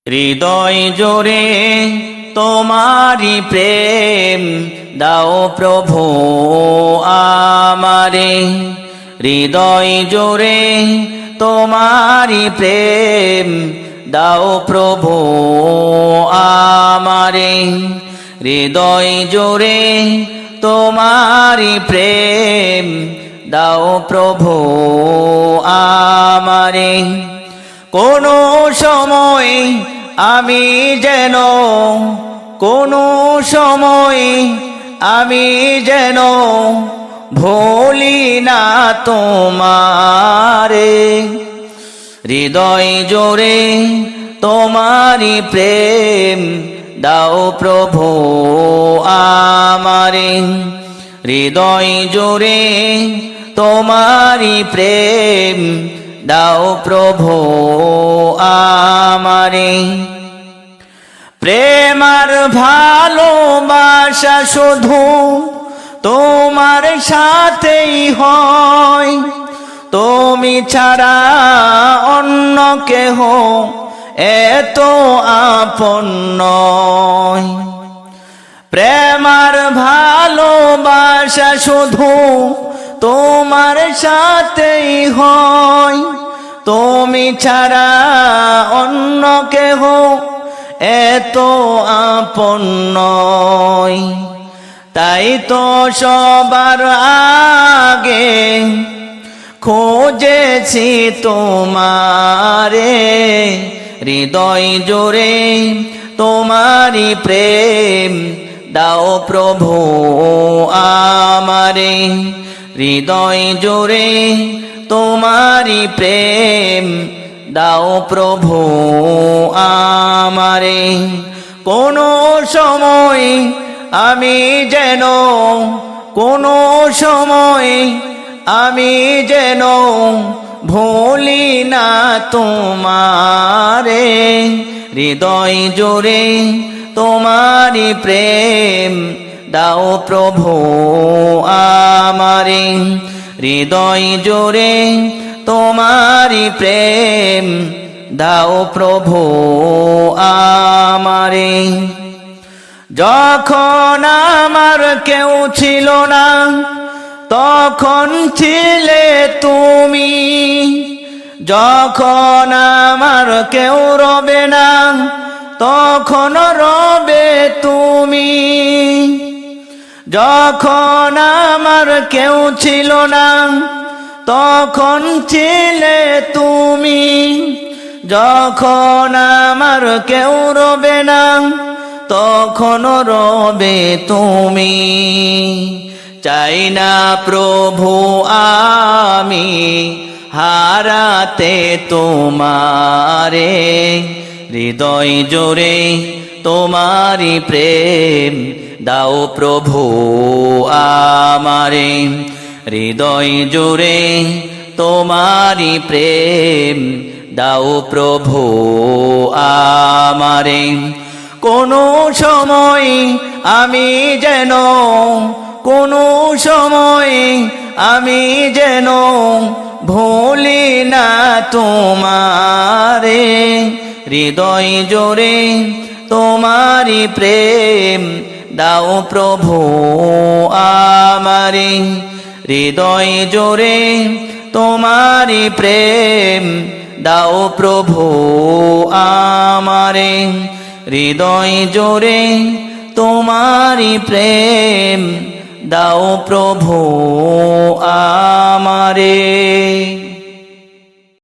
হৃদয় জোরে তোমারি প্রেম দাও প্রভু আমারে। হৃদয় জোরে তোমারি প্রেম দাও প্রভু আমারে। হৃদয় জোরে তোমারি প্রেম দাও প্রভু আমারে। কোনো সময় আমি যেন ভুলি না তোমারে। হৃদয় জোরে তোমারি প্রেম দাও প্রভু আমারে। হৃদয় জোরে তোমারি প্রেম দাও প্রভু আমারে। প্রেম আর ভালোবাসা শুধু তোমার সাথেই হয়, তুমি ছাড়া অন্য কেহ এত আপন নয়। প্রেম আর ভালোবাসা শুধু তোমার সাথেই হয়, তুমি ছাড়া অন্য কেহ এত আপন নয়। তাই তো সবার আগে খুঁজেছি তোমারে। হৃদয় জোরে তোমারি প্রেম দাও প্রভু আমারে। হৃদয় জোরে তোমারি প্রেম দাও প্রভু আমারে। কোনো সময় আমি যেন ভুলি না তোমারে। হৃদয় জোরে তোমারি প্রেম দাও প্রভু আমারে। হৃদয় জোরে তোমারি প্রেম দাও প্রভু আমারে। যখন আমার কেউ ছিল না তখন ছিলে তুমি, যখন আমার কেউ রবে না তখন রবে তুমি। যখন আমার কেউ ছিল না তখন ছিলে তুমি, যখন আমার কেউ রবে না তখন রবে তুমি। চাই না প্রভু আমি হারাতে তোমারে। হৃদয় জোরে তোমারি প্রেম দাও প্রভু আমারে। হৃদয় জোরে তোমারি প্রেম দাও প্রভু আমারে। কোনো সময় আমি যেন ভুলি না তোমারে। হৃদয় জোরে তোমারি প্রেম দাও প্রভু আমারে। হৃদয় জোরে তোমারি প্রেম দাও প্রভু আমারে। হৃদয় জোরে তোমারি প্রেম দাও প্রভু আমারে।